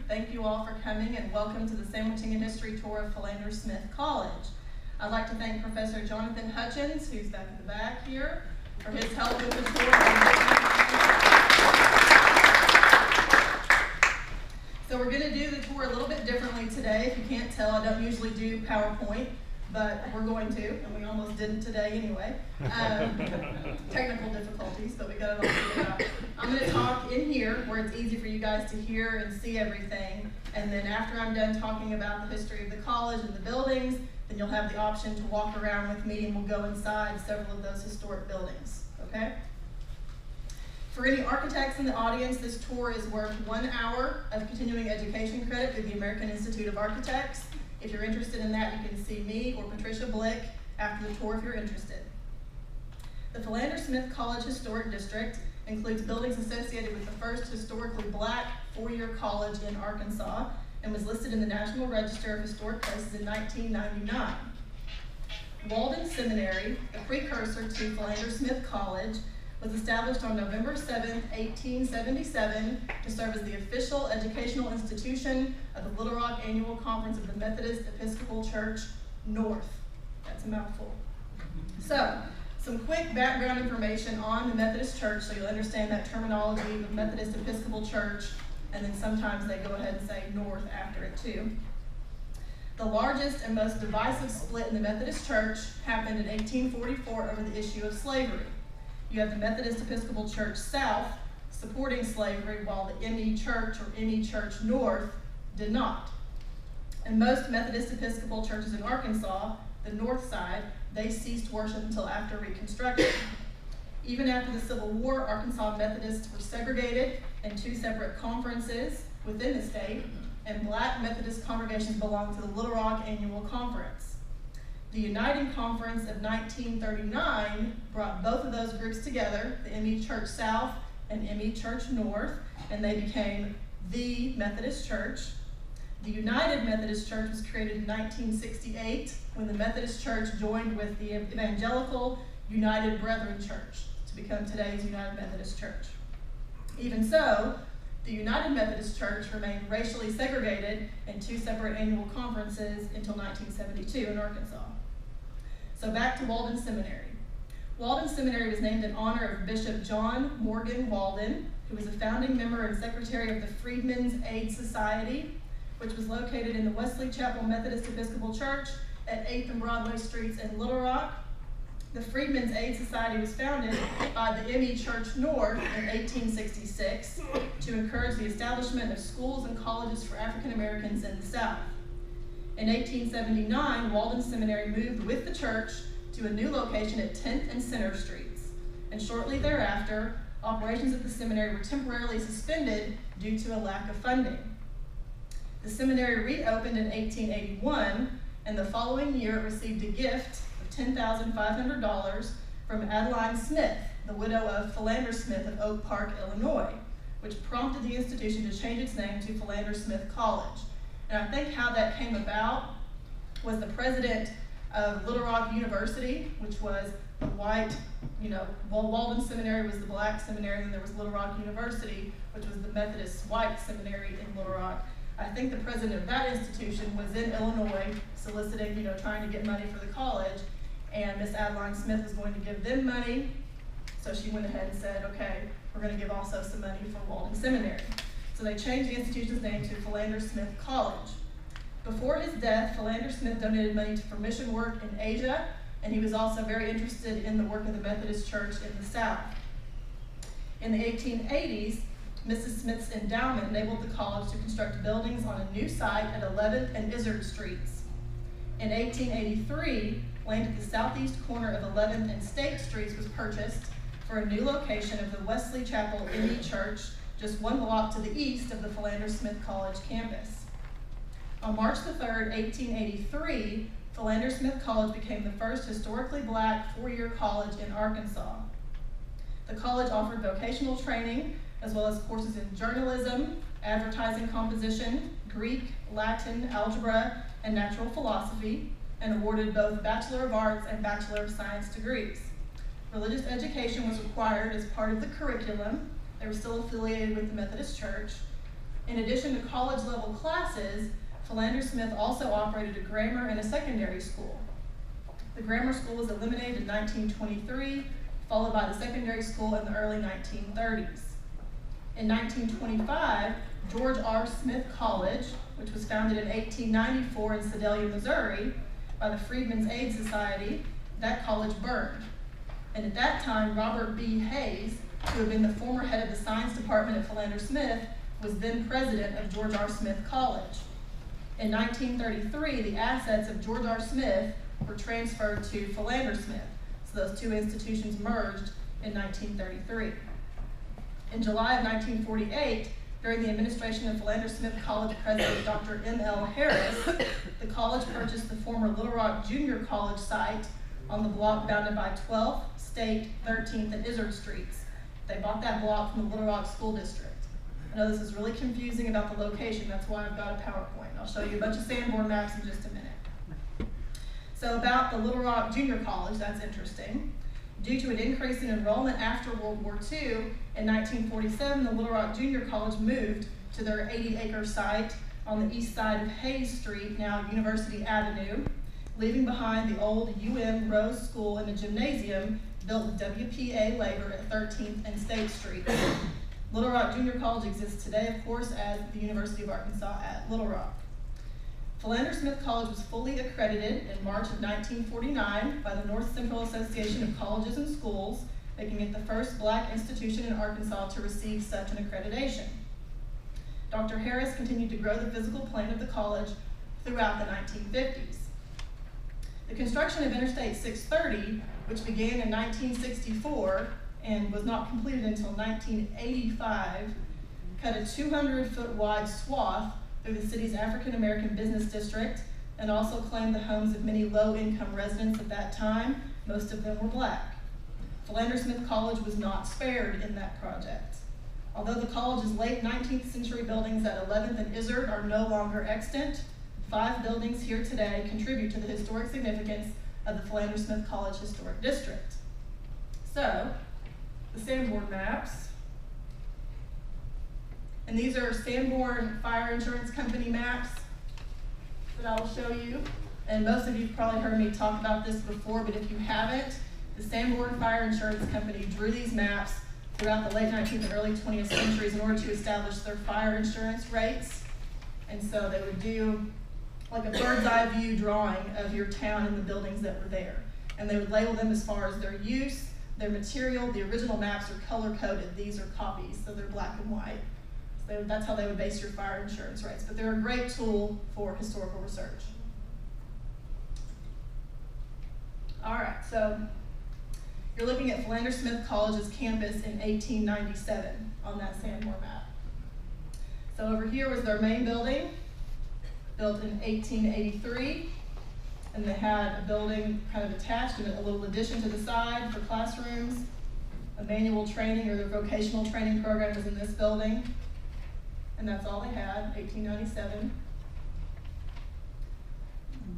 Thank you all for coming and welcome to the Sandwhiching and History Tour of Philander Smith College. I'd like to thank Professor Jonathan Hutchins, who's back in the back here, for his help with the tour. So we're going to do the tour a little bit differently today. If you can't tell, I don't usually do PowerPoint, but we're going to, and we almost didn't today anyway. Technical difficulties, but we got it all figured out. I'm going to talk in here where it's easy for you guys to hear and see everything, and then after I'm done talking about the history of the college and the buildings, then you'll have the option to walk around with me and we'll go inside several of those historic buildings, okay? For any architects in the audience, this tour is worth 1 hour of continuing education credit through the American Institute of Architects. If you're interested in that, you can see me or Patricia Blick after the tour if you're interested. The Philander Smith College Historic District includes buildings associated with the first historically black four-year college in Arkansas and was listed in the National Register of Historic Places in 1999. Walden Seminary, the precursor to Philander Smith College, was established on November 7, 1877 to serve as the official educational institution of the Little Rock Annual Conference of the Methodist Episcopal Church, North. That's a mouthful. So, some quick background information on the Methodist Church so you'll understand that terminology, the Methodist Episcopal Church, and then sometimes they go ahead and say North after it too. The largest and most divisive split in the Methodist Church happened in 1844 over the issue of slavery. You have the Methodist Episcopal Church South supporting slavery while the ME Church or ME Church North did not. And most Methodist Episcopal churches in Arkansas, the north side, they ceased worship until after Reconstruction. Even after the Civil War, Arkansas Methodists were segregated in two separate conferences within the state, and black Methodist congregations belonged to the Little Rock Annual Conference. The Uniting Conference of 1939 brought both of those groups together, the ME Church South and ME Church North, and they became the Methodist Church. The United Methodist Church was created in 1968 when the Methodist Church joined with the Evangelical United Brethren Church to become today's United Methodist Church. Even so, the United Methodist Church remained racially segregated in two separate annual conferences until 1972 in Arkansas. So back to Walden Seminary. Walden Seminary was named in honor of Bishop John Morgan Walden, who was a founding member and secretary of the Freedmen's Aid Society, which was located in the Wesley Chapel Methodist Episcopal Church at 8th and Broadway Streets in Little Rock. The Freedmen's Aid Society was founded by the ME Church North in 1866 to encourage the establishment of schools and colleges for African Americans in the South. In 1879, Walden Seminary moved with the church to a new location at 10th and Center Streets, and shortly thereafter, operations at the seminary were temporarily suspended due to a lack of funding. The seminary reopened in 1881, and the following year it received a gift of $10,500 from Adeline Smith, the widow of Philander Smith of Oak Park, Illinois, which prompted the institution to change its name to Philander Smith College. And I think how that came about was the president of Little Rock University, which was the white, Walden Seminary was the black seminary, and there was Little Rock University, which was the Methodist white seminary in Little Rock. I think the president of that institution was in Illinois soliciting, trying to get money for the college, and Miss Adeline Smith was going to give them money, so she went ahead and said, okay, we're going to give also some money for Walden Seminary. So they changed the institution's name to Philander Smith College. Before his death, Philander Smith donated money for mission work in Asia, and he was also very interested in the work of the Methodist Church in the South. In the 1880s, Mrs. Smith's endowment enabled the college to construct buildings on a new site at 11th and Izzard Streets. In 1883, land at the southeast corner of 11th and State Streets was purchased for a new location of the Wesley Chapel ME Church, just one block to the east of the Philander Smith College campus. On March the 3rd, 1883, Philander Smith College became the first historically black four-year college in Arkansas. The college offered vocational training, as well as courses in journalism, advertising composition, Greek, Latin, algebra, and natural philosophy, and awarded both Bachelor of Arts and Bachelor of Science degrees. Religious education was required as part of the curriculum. They were still affiliated with the Methodist Church. In addition to college-level classes, Philander Smith also operated a grammar and a secondary school. The grammar school was eliminated in 1923, followed by the secondary school in the early 1930s. In 1925, George R. Smith College, which was founded in 1894 in Sedalia, Missouri, by the Freedmen's Aid Society, that college burned. And at that time, Robert B. Hayes, who had been the former head of the science department at Philander Smith, was then president of George R. Smith College. In 1933, the assets of George R. Smith were transferred to Philander Smith, so those two institutions merged in 1933. In July of 1948, during the administration of Philander Smith College President Dr. M.L. Harris, the college purchased the former Little Rock Junior College site on the block bounded by 12th, State, 13th, and Izzard Streets. They bought that block from the Little Rock School District. I know this is really confusing about the location, that's why I've got a PowerPoint. I'll show you a bunch of Sanborn maps in just a minute. So about the Little Rock Junior College, that's interesting. Due to an increase in enrollment after World War II, in 1947, the Little Rock Junior College moved to their 80-acre site on the east side of Hayes Street, now University Avenue, leaving behind the old UM Rose School and a gymnasium built with WPA labor at 13th and State Street. Little Rock Junior College exists today, of course, as the University of Arkansas at Little Rock. Philander Smith College was fully accredited in March of 1949 by the North Central Association of Colleges and Schools, making it the first black institution in Arkansas to receive such an accreditation. Dr. Harris continued to grow the physical plan of the college throughout the 1950s. The construction of Interstate 630, which began in 1964 and was not completed until 1985, cut a 200-foot wide swath through the city's African-American business district and also claimed the homes of many low-income residents at that time. Most of them were black. Philander Smith College was not spared in that project. Although the college's late 19th century buildings at 11th and Izzard are no longer extant, 5 buildings here today contribute to the historic significance of the Philander Smith College Historic District. So, the Sanborn maps. And these are Sanborn Fire Insurance Company maps that I will show you. And most of you have probably heard me talk about this before, but if you haven't, the Sanborn Fire Insurance Company drew these maps throughout the late 19th and early 20th centuries in order to establish their fire insurance rates. And so they would do like a bird's eye view drawing of your town and the buildings that were there. And they would label them as far as their use, their material. The original maps are color coded. These are copies, so they're black and white. So that's how they would base your fire insurance rates. But they're a great tool for historical research. All right, so you're looking at Philander Smith College's campus in 1897 on that Sanborn map. So over here was their main building, built in 1883. And they had a building kind of attached and a little addition to the side for classrooms. A manual training or the vocational training program was in this building. And that's all they had, 1897.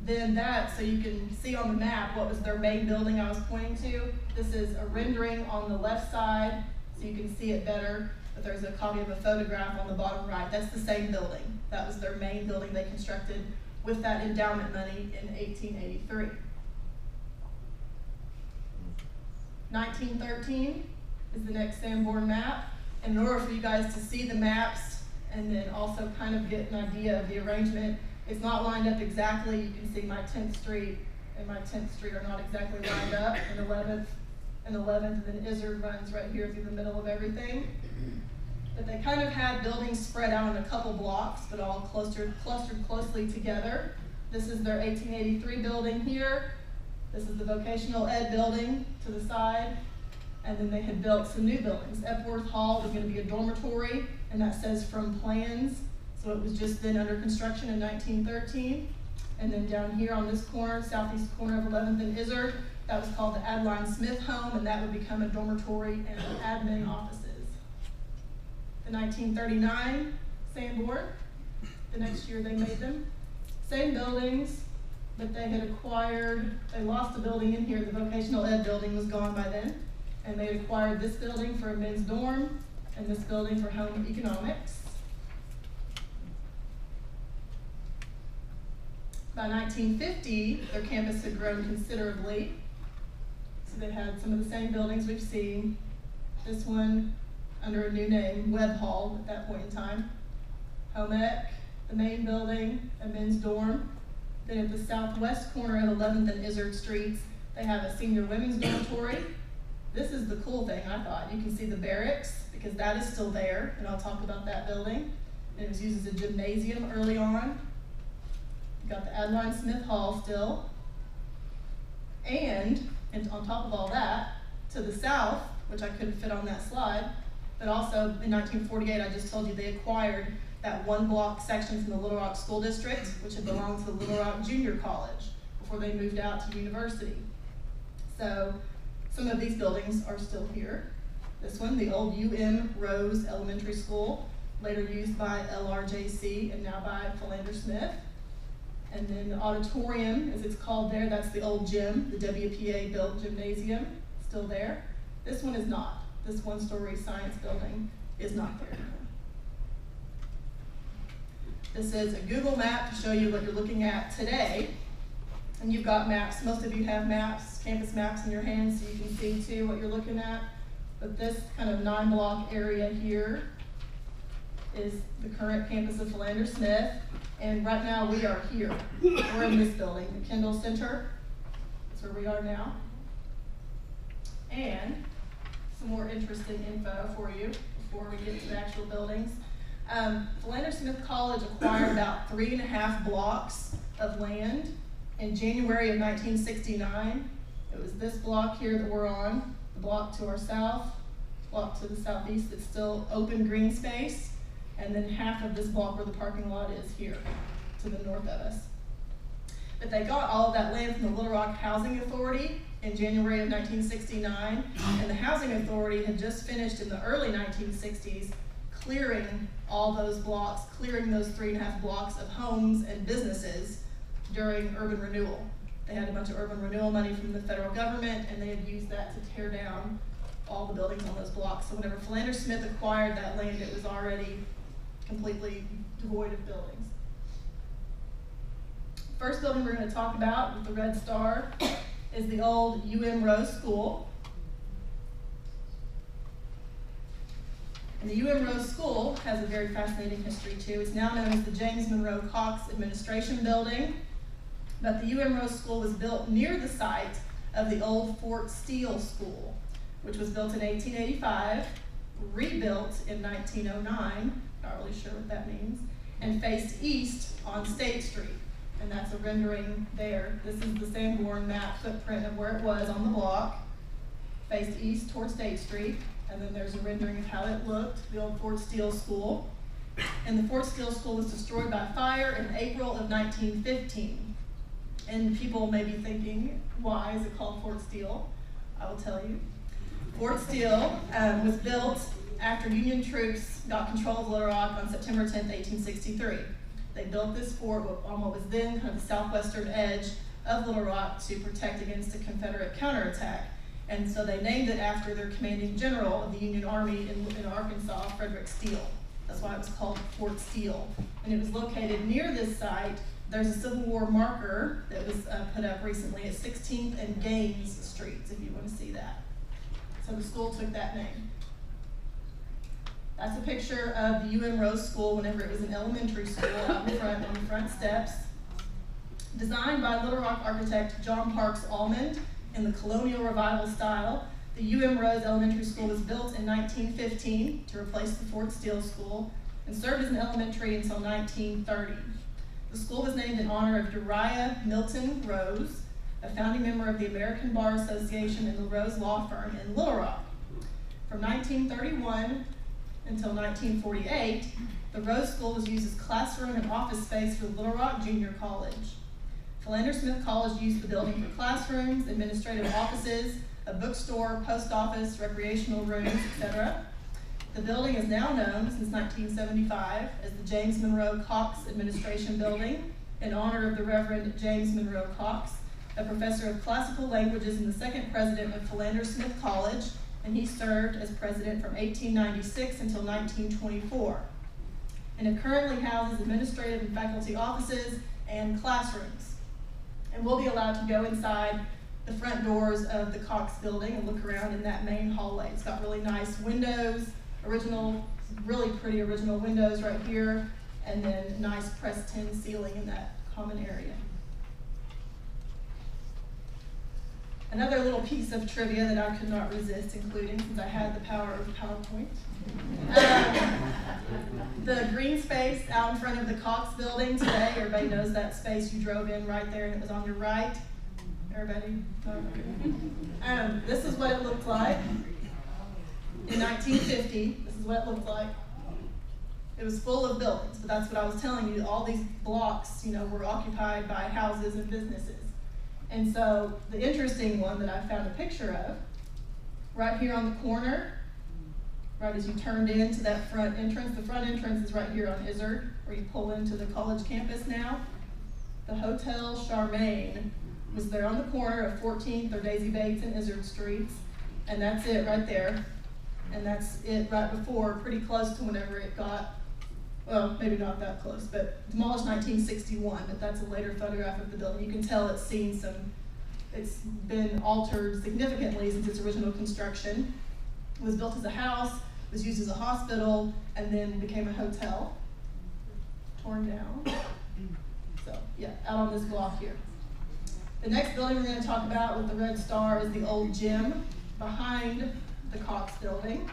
Then so you can see on the map what was their main building I was pointing to. This is a rendering on the left side, so you can see it better, but there's a copy of a photograph on the bottom right. That's the same building. That was their main building they constructed with that endowment money in 1883. 1913 is the next Sanborn map. And in order for you guys to see the maps and then also kind of get an idea of the arrangement, it's not lined up exactly. You can see my 10th Street and my 10th Street are not exactly lined up, and 11th, and then Izzard runs right here through the middle of everything. But they kind of had buildings spread out in a couple blocks, but all clustered closely together. This is their 1883 building here. This is the vocational ed building to the side. And then they had built some new buildings. Epworth Hall was going to be a dormitory, and that says from plans. So it was just then under construction in 1913. And then down here on this corner, southeast corner of 11th and Izzard, that was called the Adeline Smith Home, and that would become a dormitory and admin offices. The 1939 Sanborn. the next year they made them. Same buildings, but they had acquired, they lost a building in here, the vocational ed building was gone by then, and they had acquired this building for a men's dorm and this building for home economics. By 1950, their campus had grown considerably. So they had some of the same buildings we've seen. This one under a new name, Webb Hall at that point in time. Home Ec, the main building, a men's dorm. Then at the southwest corner of 11th and Izzard Streets, they have a senior women's dormitory. This is the cool thing, I thought. You can see the barracks, because that is still there, and I'll talk about that building. And it was used as a gymnasium early on. You got the Walden Smith Hall still. And on top of all that, to the south, which I couldn't fit on that slide, but also in 1948, I just told you they acquired that one block section from the Little Rock School District, which had belonged to the Little Rock Junior College before they moved out to university. So some of these buildings are still here. This one, the old Rose Elementary School, later used by LRJC and now by Philander Smith. And then the auditorium, as it's called there, that's the old gym, the WPA built gymnasium, still there. This one is not. This one-story science building is not there anymore. This is a Google map to show you what you're looking at today. And you've got maps. Most of you have maps, campus maps in your hands, so you can see too what you're looking at. But this kind of 9-block area here is the current campus of Philander Smith. And right now we are here. We're in this building, the Kendall Center. That's where we are now. And some more interesting info for you before we get to the actual buildings. Philander Smith College acquired about 3.5 blocks of land in January of 1969. It was this block here that we're on, the block to our south, block to the southeast that's still open green space, and then half of this block where the parking lot is here to the north of us. But they got all of that land from the Little Rock Housing Authority in January of 1969, and the Housing Authority had just finished in the early 1960s clearing all those blocks, clearing those 3.5 blocks of homes and businesses during urban renewal. They had a bunch of urban renewal money from the federal government, and they had used that to tear down all the buildings on those blocks. So whenever Philander Smith acquired that land, it was already completely devoid of buildings. First building we're going to talk about with the red star is the old Rose School. And the Rose School has a very fascinating history too. It's now known as the James Monroe Cox Administration Building. But the Rose School was built near the site of the old Fort Steele School, which was built in 1885, rebuilt in 1909, not really sure what that means, and faced east on State Street. And that's a rendering there. This is the Sanborn map footprint of where it was on the block, faced east toward State Street. And then there's a rendering of how it looked, the old Fort Steele School. And the Fort Steele School was destroyed by fire in April of 1915. And people may be thinking, why is it called Fort Steele? I will tell you. Fort Steele was built after Union troops got control of Little Rock on September 10, 1863. They built this fort on what was then kind of the southwestern edge of Little Rock to protect against a Confederate counterattack. And so they named it after their commanding general of the Union Army in Arkansas, Frederick Steele. That's why it was called Fort Steele. And it was located near this site. There's a Civil War marker that was put up recently at 16th and Gaines Streets, if you want to see that. So the school took that name. That's a picture of the Rose School whenever it was an elementary school out in front on the front steps. Designed by Little Rock architect John Parks Almond in the colonial revival style, the Rose Elementary School was built in 1915 to replace the Fort Steele School and served as an elementary until 1930. The school was named in honor of Uriah Milton Rose, a founding member of the American Bar Association and the Rose Law Firm in Little Rock. From 1931 until 1948, the Rose School was used as classroom and office space for the Little Rock Junior College. Philander Smith College used the building for classrooms, administrative offices, a bookstore, post office, recreational rooms, etc. The building is now known since 1975 as the James Monroe Cox Administration Building in honor of the Reverend James Monroe Cox, a professor of classical languages and the second president of Philander Smith College, and he served as president from 1896 until 1924. And it currently houses administrative and faculty offices and classrooms. And we'll be allowed to go inside the front doors of the Cox building and look around in that main hallway. It's got really nice windows, really pretty original windows right here, and then nice pressed tin ceiling in that common area. Another little piece of trivia that I could not resist including, since I had the power of PowerPoint. The green space out in front of the Cox building today, everybody knows that space you drove in right there and it was on your right. Everybody? Okay. This is what it looked like in 1950. This is what it looked like. It was full of buildings, but that's what I was telling you. All these blocks, were occupied by houses and businesses. And so the interesting one that I found a picture of, right here on the corner, right as you turned into that front entrance. The front entrance is right here on Izzard, where you pull into the college campus now. The Hotel Charmaine was there on the corner of 14th or Daisy Bates and Izzard Streets, and that's it right there. And that's it right before, pretty close to whenever it got, well, maybe not that close, but demolished 1961, but that's a later photograph of the building. You can tell it's been altered significantly since its original construction. It was built as a house, was used as a hospital, and then became a hotel. Torn down. So, yeah, out on this block here. The next building we're going to talk about with the red star is the old gym behind the Cox building.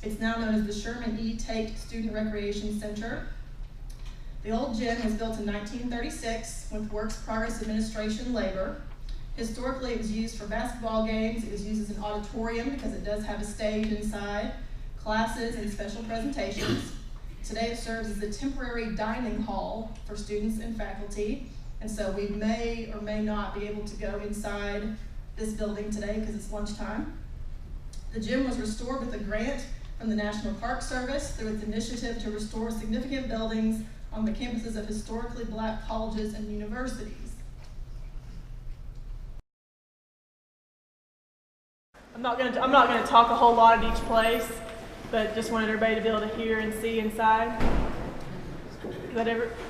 It's now known as the Sherman E. Tate Student Recreation Center. The old gym was built in 1936 with Works Progress Administration labor. Historically, it was used for basketball games. It was used as an auditorium because it does have a stage inside, classes, and special presentations. Today, it serves as a temporary dining hall for students and faculty, and so we may or may not be able to go inside this building today because it's lunchtime. The gym was restored with a grant from the National Park Service through its initiative to restore significant buildings on the campuses of historically black colleges and universities. I'm not going to talk a whole lot at each place, but just wanted everybody to be able to hear and see inside. Is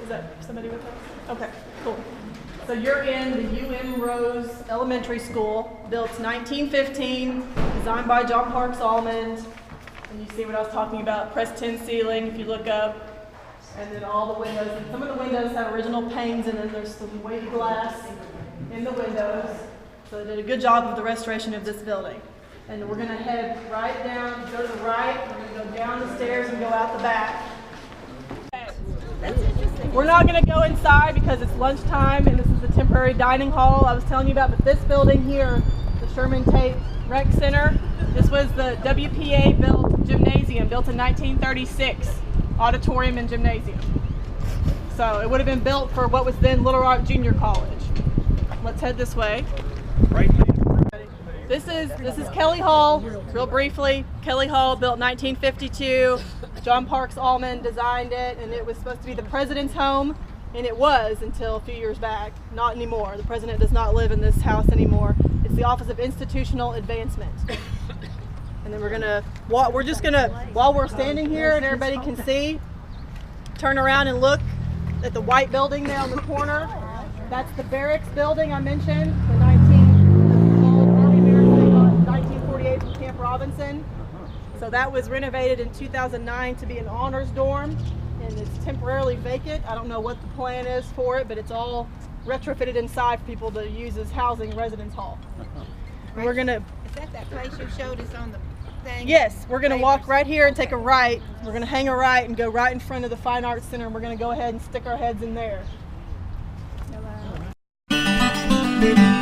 that somebody with us? Okay, cool. So you're in the UM Rose Elementary School, built 1915, designed by John Parks Almond. And you see what I was talking about, pressed tin ceiling if you look up, and then all the windows. And some of the windows have original panes, and then there's some weighted glass in the windows. So they did a good job of the restoration of this building. And we're going to head right down, go to the right, we're going to go down the stairs and go out the back. We're not going to go inside because it's lunchtime and this is the temporary dining hall I was telling you about, but this building here, the Sherman Tate Rec Center, this was the WPA built gymnasium, built in 1936, auditorium and gymnasium. So it would have been built for what was then Little Rock Junior College. Let's head this way. Right. This is Kelly Hall, real briefly. Kelly Hall, built 1952. John Parks Almond designed it, and it was supposed to be the president's home, and it was until a few years back. Not anymore. The president does not live in this house anymore. It's the Office of Institutional Advancement. And then we're just gonna, while we're standing here and everybody can see, turn around and look at the white building there on the corner. That's the barracks building I mentioned, the old Army barracks they got in 1948 from Camp Robinson. So that was renovated in 2009 to be an honors dorm, and it's temporarily vacant. I don't know what the plan is for it, but it's all retrofitted inside for people to use as housing residence hall. And we're gonna. Is that place you showed us on the thing? Yes, we're gonna walk right here and take a right. We're gonna hang a right and go right in front of the Fine Arts Center, and we're gonna go ahead and stick our heads in there. Hello.